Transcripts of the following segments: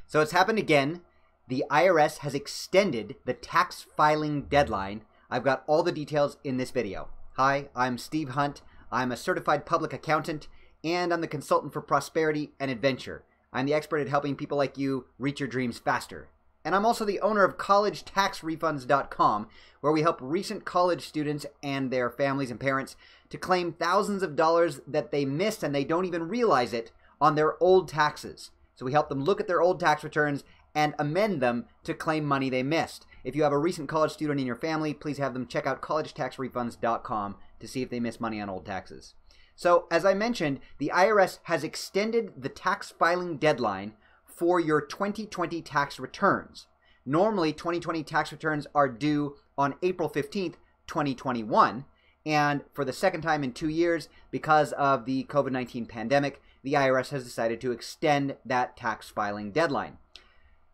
So it's happened again. The IRS has extended the tax filing deadline. I've got all the details in this video. Hi, I'm Steve Hunt. I'm a certified public accountant, and I'm the consultant for prosperity and adventure. I'm the expert at helping people like you reach your dreams faster. And I'm also the owner of collegetaxrefunds.com, where we help recent college students and their families and parents to claim thousands of dollars that they missed and they don't even realize it on their old taxes. So we help them look at their old tax returns and amend them to claim money they missed. If you have a recent college student in your family, please have them check out collegetaxrefunds.com to see if they miss money on old taxes. So, as I mentioned, the IRS has extended the tax filing deadline for your 2020 tax returns. Normally, 2020 tax returns are due on April 15th, 2021. And for the second time in 2 years, because of the COVID-19 pandemic, the IRS has decided to extend that tax filing deadline.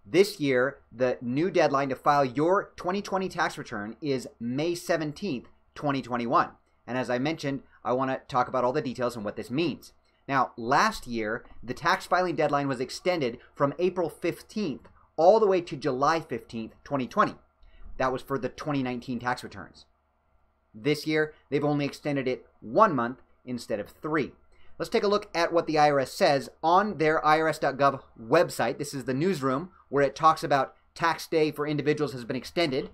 This year, the new deadline to file your 2020 tax return is May 17th, 2021. And as I mentioned, I want to talk about all the details and what this means. Now, last year, the tax filing deadline was extended from April 15th all the way to July 15th, 2020. That was for the 2019 tax returns. This year, they've only extended it 1 month instead of 3. Let's take a look at what the IRS says on their irs.gov website. This is the newsroom where it talks about tax day for individuals has been extended.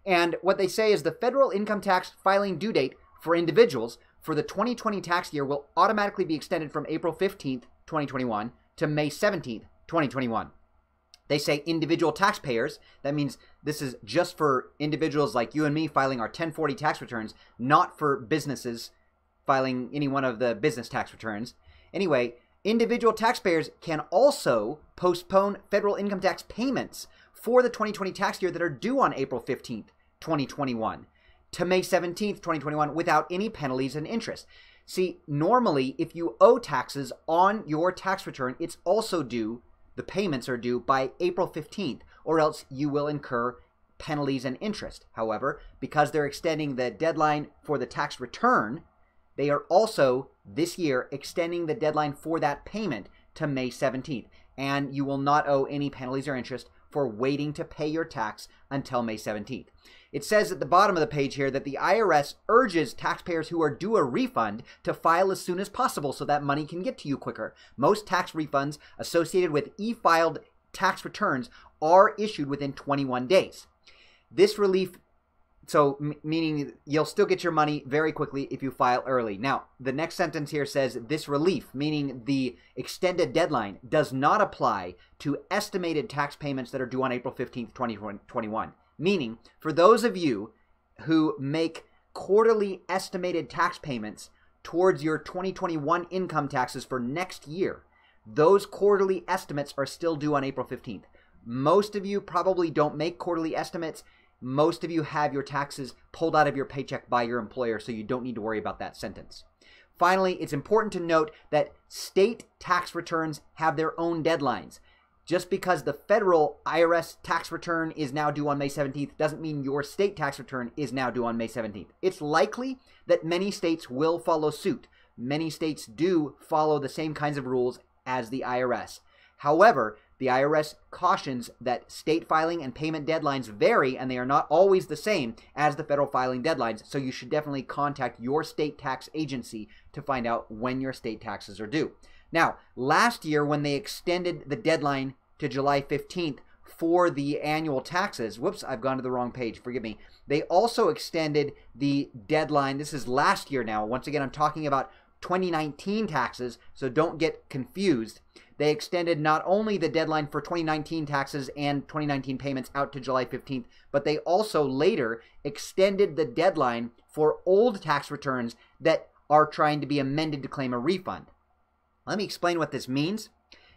And what they say is the federal income tax filing due date for individuals for the 2020 tax year will automatically be extended from April 15th, 2021 to May 17th, 2021. They say individual taxpayers, that means this is just for individuals like you and me filing our 1040 tax returns, not for businesses filing any one of the business tax returns. Anyway, individual taxpayers can also postpone federal income tax payments for the 2020 tax year that are due on April 15th, 2021 to May 17th, 2021 without any penalties and interest. See, normally if you owe taxes on your tax return, it's also due, the payments are due by April 15th, or else you will incur penalties and interest. However, because they're extending the deadline for the tax return, they are also this year extending the deadline for that payment to May 17th, and you will not owe any penalties or interest for waiting to pay your tax until May 17th. It says at the bottom of the page here that the IRS urges taxpayers who are due a refund to file as soon as possible so that money can get to you quicker. Most tax refunds associated with e-filed tax returns are issued within 21 days. This relief, meaning you'll still get your money very quickly if you file early. Now, the next sentence here says this relief, meaning the extended deadline, does not apply to estimated tax payments that are due on April 15th, 2021. Meaning, for those of you who make quarterly estimated tax payments towards your 2021 income taxes for next year, those quarterly estimates are still due on April 15th. Most of you probably don't make quarterly estimates. Most of you have your taxes pulled out of your paycheck by your employer, so you don't need to worry about that sentence. Finally, it's important to note that state tax returns have their own deadlines. Just because the federal IRS tax return is now due on May 17th doesn't mean your state tax return is now due on May 17th. It's likely that many states will follow suit. Many states do follow the same kinds of rules as the IRS. However, the IRS cautions that state filing and payment deadlines vary, and they are not always the same as the federal filing deadlines, so you should definitely contact your state tax agency to find out when your state taxes are due. Now, last year when they extended the deadline to July 15th for the annual taxes, whoops, I've gone to the wrong page, forgive me. They also extended the deadline, this is last year now, once again I'm talking about 2019 taxes, so don't get confused. They extended not only the deadline for 2019 taxes and 2019 payments out to July 15th, but they also later extended the deadline for old tax returns that are trying to be amended to claim a refund. Let me explain what this means.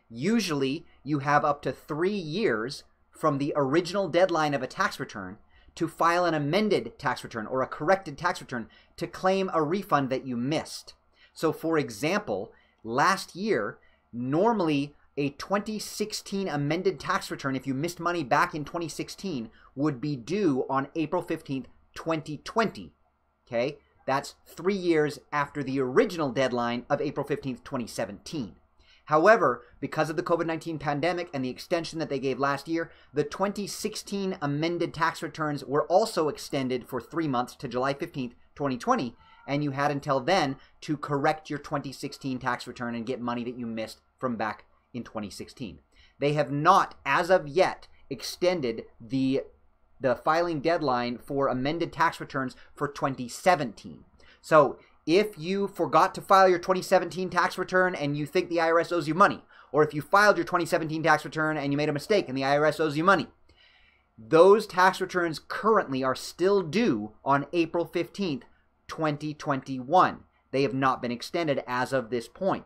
Usually, you have up to 3 years from the original deadline of a tax return to file an amended tax return or a corrected tax return to claim a refund that you missed. So, for example, last year, normally a 2016 amended tax return, if you missed money back in 2016, would be due on April 15th, 2020. Okay? That's 3 years after the original deadline of April 15th, 2017. However, because of the COVID-19 pandemic and the extension that they gave last year, the 2016 amended tax returns were also extended for 3 months to July 15th, 2020, and you had until then to correct your 2016 tax return and get money that you missed from back in 2016. They have not, as of yet, extended the filing deadline for amended tax returns for 2017. So if you forgot to file your 2017 tax return and you think the IRS owes you money, or if you filed your 2017 tax return and you made a mistake and the IRS owes you money, those tax returns currently are still due on April 15th, 2021. They have not been extended as of this point,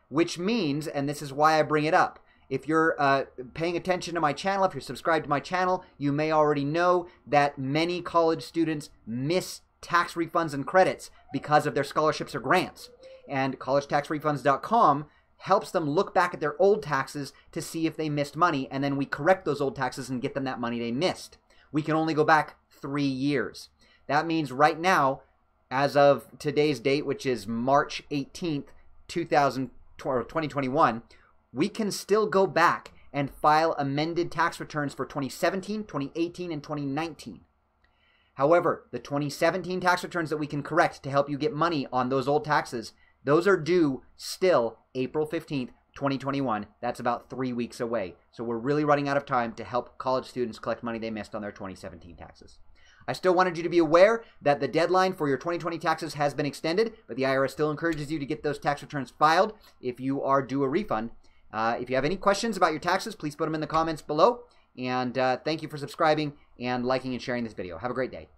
which means, and this is why I bring it up, if you're paying attention to my channel, if you're subscribed to my channel, you may already know that many college students miss tax refunds and credits because of their scholarships or grants. And collegetaxrefunds.com helps them look back at their old taxes to see if they missed money, and then we correct those old taxes and get them that money they missed. We can only go back 3 years. That means right now, as of today's date, which is March 18th, 2021, we can still go back and file amended tax returns for 2017, 2018, and 2019. However, the 2017 tax returns that we can correct to help you get money on those old taxes, those are due still April 15th, 2021. That's about 3 weeks away. So we're really running out of time to help college students collect money they missed on their 2017 taxes. I still wanted you to be aware that the deadline for your 2020 taxes has been extended, but the IRS still encourages you to get those tax returns filed if you are due a refund. If you have any questions about your taxes, please put them in the comments below. And thank you for subscribing and liking and sharing this video. Have a great day.